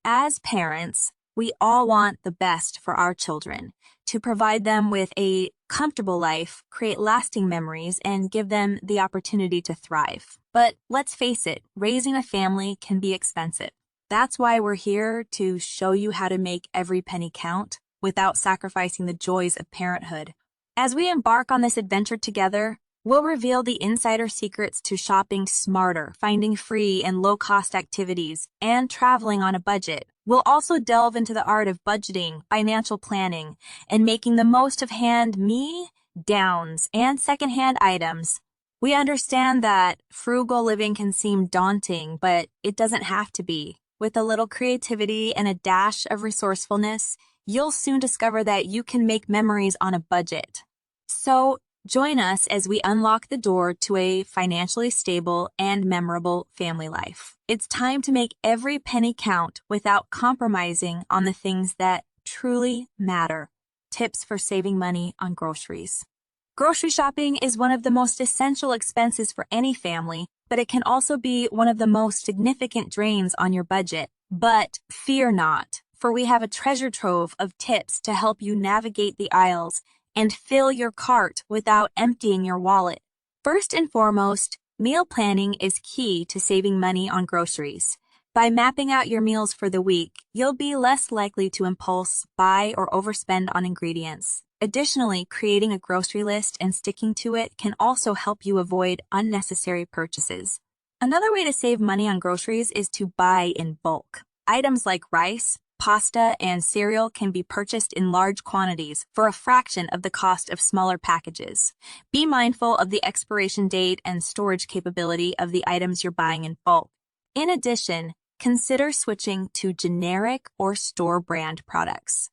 As parents, we all want the best for our children, to provide them with a comfortable life, create lasting memories, and give them the opportunity to thrive. But let's face it, raising a family can be expensive. That's why we're here to show you how to make every penny count without sacrificing the joys of parenthood. As we embark on this adventure together, we'll reveal the insider secrets to shopping smarter, finding free and low-cost activities, and traveling on a budget. We'll also delve into the art of budgeting, financial planning, and making the most of hand-me-downs and secondhand items. We understand that frugal living can seem daunting, but it doesn't have to be. With a little creativity and a dash of resourcefulness, you'll soon discover that you can make memories on a budget. So, join us as we unlock the door to a financially stable and memorable family life. It's time to make every penny count without compromising on the things that truly matter. Tips for saving money on groceries. Grocery shopping is one of the most essential expenses for any family, but it can also be one of the most significant drains on your budget. But fear not, for we have a treasure trove of tips to help you navigate the aisles and fill your cart without emptying your wallet. First and foremost, meal planning is key to saving money on groceries. By mapping out your meals for the week, you'll be less likely to impulse buy or overspend on ingredients. Additionally, creating a grocery list and sticking to it can also help you avoid unnecessary purchases. Another way to save money on groceries is to buy in bulk. Items like rice, pasta, and cereal can be purchased in large quantities for a fraction of the cost of smaller packages. Be mindful of the expiration date and storage capability of the items you're buying in bulk. In addition, consider switching to generic or store brand products.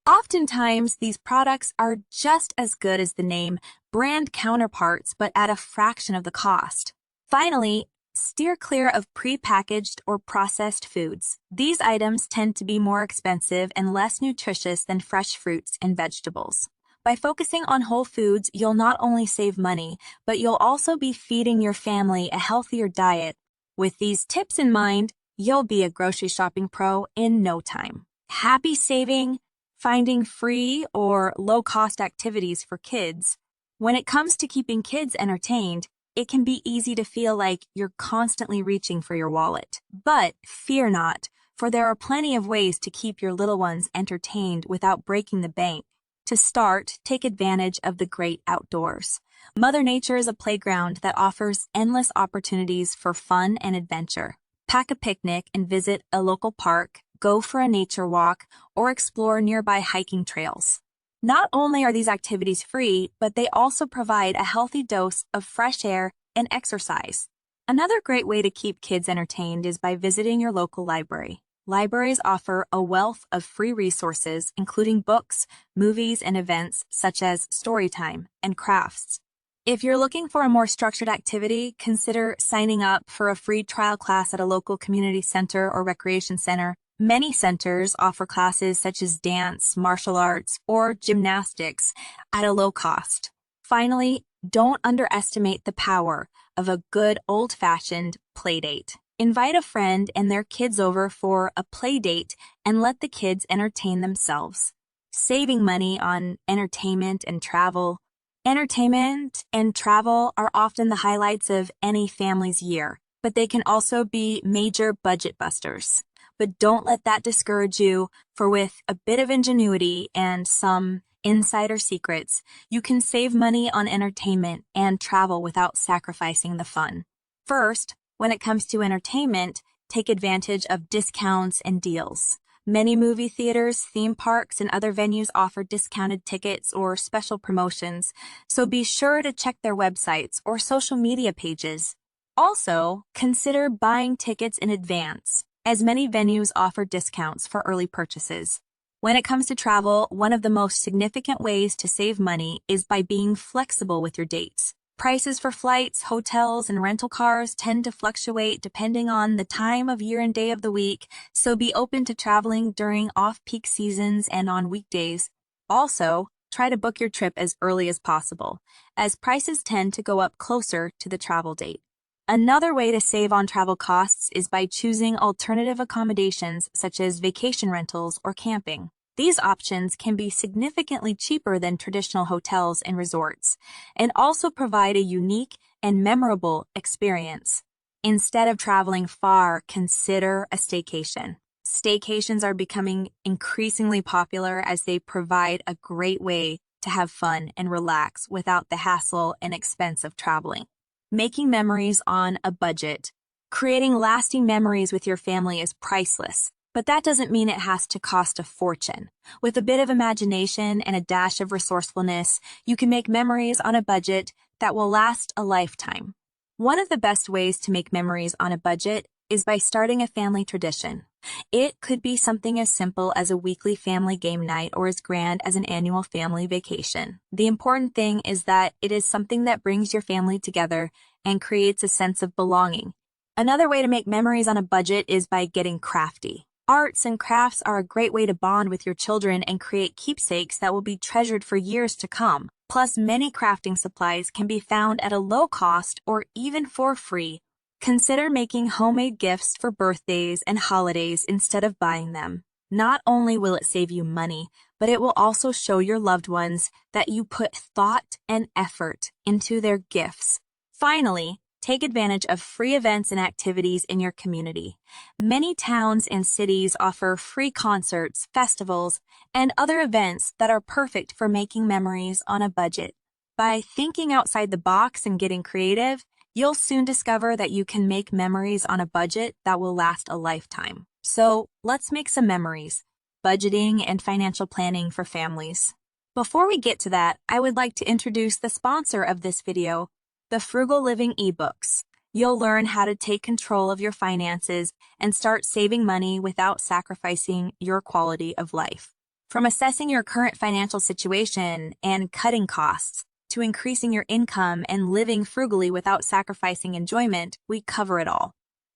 Oftentimes, these products are just as good as the name brand counterparts, but at a fraction of the cost. Finally, steer clear of prepackaged or processed foods. These items tend to be more expensive and less nutritious than fresh fruits and vegetables. By focusing on whole foods, you'll not only save money, but you'll also be feeding your family a healthier diet. With these tips in mind, you'll be a grocery shopping pro in no time. Happy saving, finding free or low-cost activities for kids. When it comes to keeping kids entertained, it can be easy to feel like you're constantly reaching for your wallet. But fear not, for there are plenty of ways to keep your little ones entertained without breaking the bank. To start, take advantage of the great outdoors. Mother Nature is a playground that offers endless opportunities for fun and adventure. Pack a picnic and visit a local park, go for a nature walk, or explore nearby hiking trails. Not only are these activities free, but they also provide a healthy dose of fresh air and exercise. Another great way to keep kids entertained is by visiting your local library. Libraries offer a wealth of free resources, including books, movies, and events such as story time and crafts. If you're looking for a more structured activity, consider signing up for a free trial class at a local community center or recreation center. Many centers offer classes such as dance, martial arts, or gymnastics at a low cost. Finally, don't underestimate the power of a good old-fashioned playdate. Invite a friend and their kids over for a playdate and let the kids entertain themselves. Saving money on entertainment and travel. Entertainment and travel are often the highlights of any family's year, but they can also be major budget busters. But don't let that discourage you, for with a bit of ingenuity and some insider secrets, you can save money on entertainment and travel without sacrificing the fun. First, when it comes to entertainment, take advantage of discounts and deals. Many movie theaters, theme parks, and other venues offer discounted tickets or special promotions, so be sure to check their websites or social media pages. Also, consider buying tickets in advance, as many venues offer discounts for early purchases. When it comes to travel, one of the most significant ways to save money is by being flexible with your dates. Prices for flights, hotels, and rental cars tend to fluctuate depending on the time of year and day of the week, so be open to traveling during off-peak seasons and on weekdays. Also, try to book your trip as early as possible, as prices tend to go up closer to the travel date. Another way to save on travel costs is by choosing alternative accommodations such as vacation rentals or camping. These options can be significantly cheaper than traditional hotels and resorts, and also provide a unique and memorable experience. Instead of traveling far, consider a staycation. Staycations are becoming increasingly popular as they provide a great way to have fun and relax without the hassle and expense of traveling. Making memories on a budget. Creating lasting memories with your family is priceless, but that doesn't mean it has to cost a fortune. With a bit of imagination and a dash of resourcefulness, you can make memories on a budget that will last a lifetime. One of the best ways to make memories on a budget is by starting a family tradition. It could be something as simple as a weekly family game night or as grand as an annual family vacation. The important thing is that it is something that brings your family together and creates a sense of belonging. Another way to make memories on a budget is by getting crafty. Arts and crafts are a great way to bond with your children and create keepsakes that will be treasured for years to come. Plus, many crafting supplies can be found at a low cost or even for free. Consider making homemade gifts for birthdays and holidays instead of buying them. Not only will it save you money, but it will also show your loved ones that you put thought and effort into their gifts. Finally, take advantage of free events and activities in your community. Many towns and cities offer free concerts, festivals, and other events that are perfect for making memories on a budget. By thinking outside the box and getting creative, you'll soon discover that you can make memories on a budget that will last a lifetime. So, let's make some memories. Budgeting and financial planning for families. Before we get to that, I would like to introduce the sponsor of this video, the Frugal Living eBooks. You'll learn how to take control of your finances and start saving money without sacrificing your quality of life. From assessing your current financial situation and cutting costs, to increasing your income and living frugally without sacrificing enjoyment, we cover it all.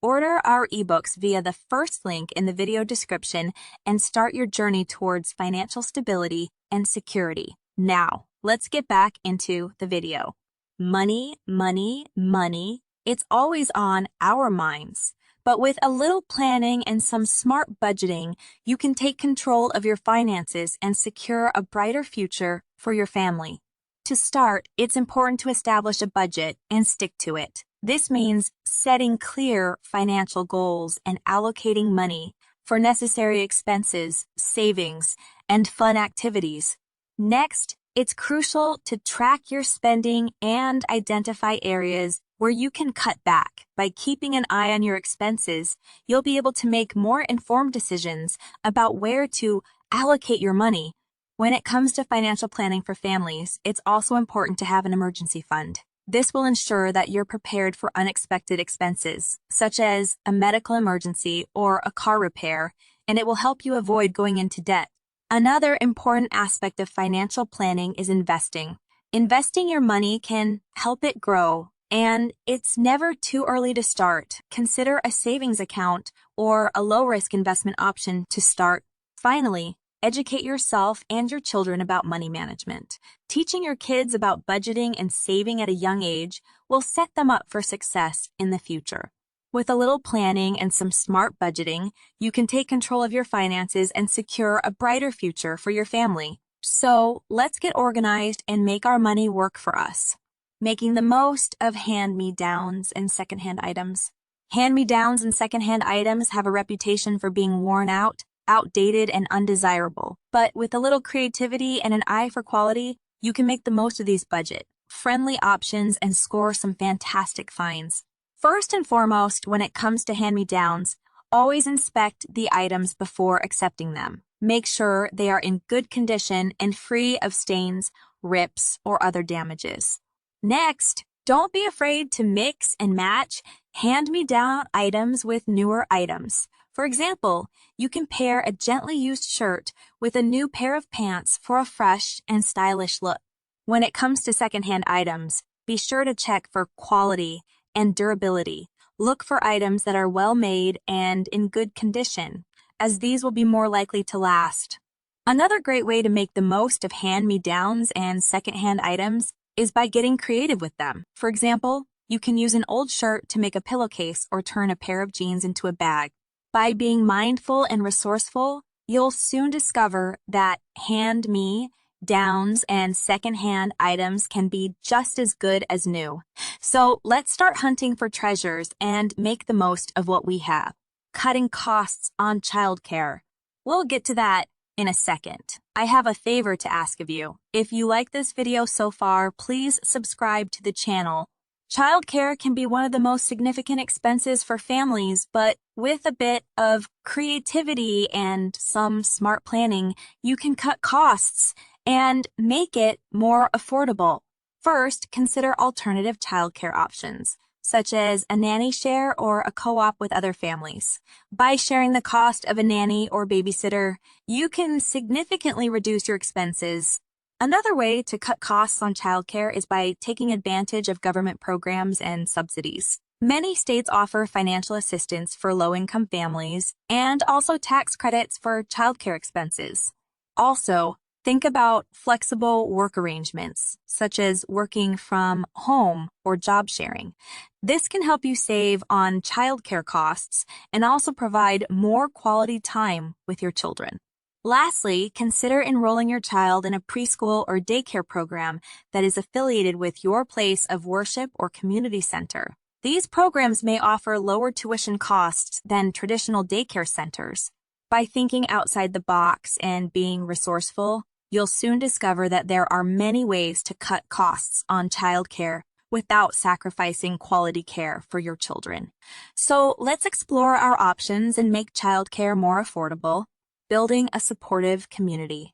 Order our ebooks via the first link in the video description and start your journey towards financial stability and security. Now, let's get back into the video. Money, money, money. It's always on our minds. But with a little planning and some smart budgeting, you can take control of your finances and secure a brighter future for your family. To start, it's important to establish a budget and stick to it. This means setting clear financial goals and allocating money for necessary expenses, savings, and fun activities. Next, it's crucial to track your spending and identify areas where you can cut back. By keeping an eye on your expenses, you'll be able to make more informed decisions about where to allocate your money. When it comes to financial planning for families, it's also important to have an emergency fund. This will ensure that you're prepared for unexpected expenses, such as a medical emergency or a car repair, and it will help you avoid going into debt. Another important aspect of financial planning is investing. Investing your money can help it grow, and it's never too early to start. Consider a savings account or a low-risk investment option to start. Finally, educate yourself and your children about money management. Teaching your kids about budgeting and saving at a young age will set them up for success in the future. With a little planning and some smart budgeting, you can take control of your finances and secure a brighter future for your family. So, let's get organized and make our money work for us. Making the most of hand-me-downs and secondhand items. Hand-me-downs and secondhand items have a reputation for being worn out, outdated, and undesirable. But with a little creativity and an eye for quality, you can make the most of these budget-friendly options and score some fantastic finds. First and foremost, when it comes to hand-me-downs, always inspect the items before accepting them. Make sure they are in good condition and free of stains, rips, or other damages. Next, don't be afraid to mix and match hand-me-down items with newer items. For example, you can pair a gently used shirt with a new pair of pants for a fresh and stylish look. When it comes to secondhand items, be sure to check for quality and durability. Look for items that are well made and in good condition, as these will be more likely to last. Another great way to make the most of hand-me-downs and secondhand items is by getting creative with them. For example, You can use an old shirt to make a pillowcase or turn a pair of jeans into a bag. By being mindful and resourceful, you'll soon discover that hand-me-downs and secondhand items can be just as good as new. So let's start hunting for treasures and make the most of what we have. Cutting costs on childcare. We'll get to that in a second. I have a favor to ask of you. If you like this video so far, please subscribe to the channel. Childcare can be one of the most significant expenses for families, but with a bit of creativity and some smart planning, you can cut costs and make it more affordable. First, consider alternative childcare options, such as a nanny share or a co-op with other families. By sharing the cost of a nanny or babysitter, you can significantly reduce your expenses. Another way to cut costs on childcare is by taking advantage of government programs and subsidies. Many states offer financial assistance for low-income families and also tax credits for childcare expenses. Also, think about flexible work arrangements, such as working from home or job sharing. This can help you save on childcare costs and also provide more quality time with your children. Lastly, consider enrolling your child in a preschool or daycare program that is affiliated with your place of worship or community center. These programs may offer lower tuition costs than traditional daycare centers. By thinking outside the box and being resourceful, you'll soon discover that there are many ways to cut costs on childcare without sacrificing quality care for your children. So let's explore our options and make childcare more affordable. Building a supportive community.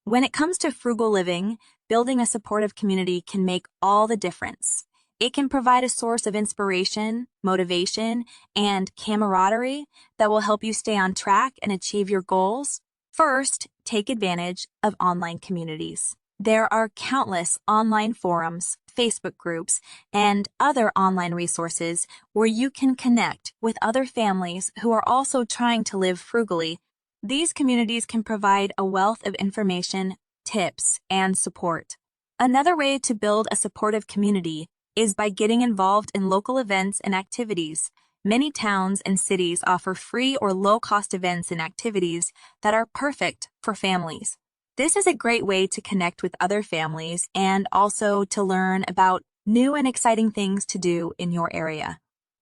When it comes to frugal living, building a supportive community can make all the difference. It can provide a source of inspiration, motivation, and camaraderie that will help you stay on track and achieve your goals. First, take advantage of online communities. There are countless online forums, Facebook groups, and other online resources where you can connect with other families who are also trying to live frugally. These communities can provide a wealth of information, tips, and support. Another way to build a supportive community is by getting involved in local events and activities. Many towns and cities offer free or low-cost events and activities that are perfect for families. This is a great way to connect with other families and also to learn about new and exciting things to do in your area.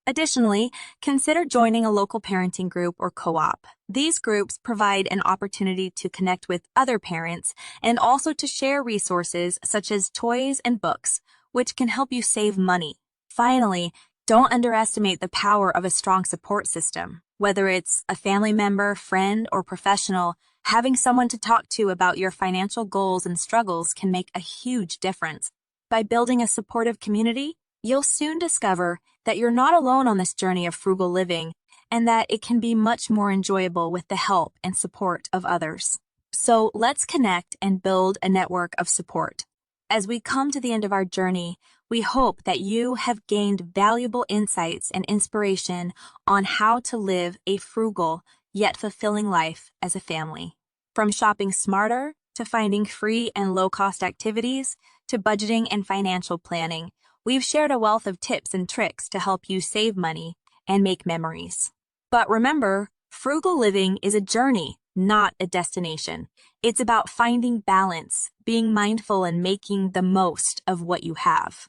Additionally, consider joining a local parenting group or co-op. These groups provide an opportunity to connect with other parents and also to share resources such as toys and books, which can help you save money. Finally, don't underestimate the power of a strong support system. Whether it's a family member, friend, or professional, having someone to talk to about your financial goals and struggles can make a huge difference. By building a supportive community, you'll soon discover that you're not alone on this journey of frugal living and that it can be much more enjoyable with the help and support of others. So let's connect and build a network of support. As we come to the end of our journey, we hope that you have gained valuable insights and inspiration on how to live a frugal yet fulfilling life as a family. From shopping smarter to finding free and low-cost activities to budgeting and financial planning, we've shared a wealth of tips and tricks to help you save money and make memories. But remember, frugal living is a journey, not a destination. It's about finding balance, being mindful, and making the most of what you have.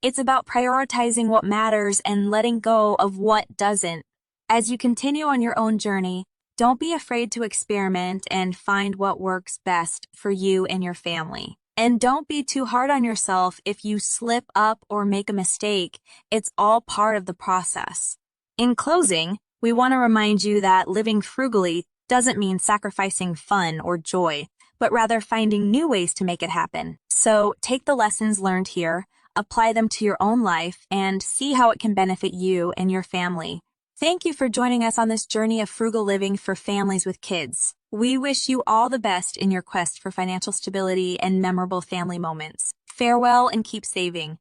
It's about prioritizing what matters and letting go of what doesn't. As you continue on your own journey, don't be afraid to experiment and find what works best for you and your family. And don't be too hard on yourself if you slip up or make a mistake. It's all part of the process. In closing, we want to remind you that living frugally doesn't mean sacrificing fun or joy, but rather finding new ways to make it happen. So take the lessons learned here, apply them to your own life, and see how it can benefit you and your family. Thank you for joining us on this journey of frugal living for families with kids. We wish you all the best in your quest for financial stability and memorable family moments. Farewell and keep saving.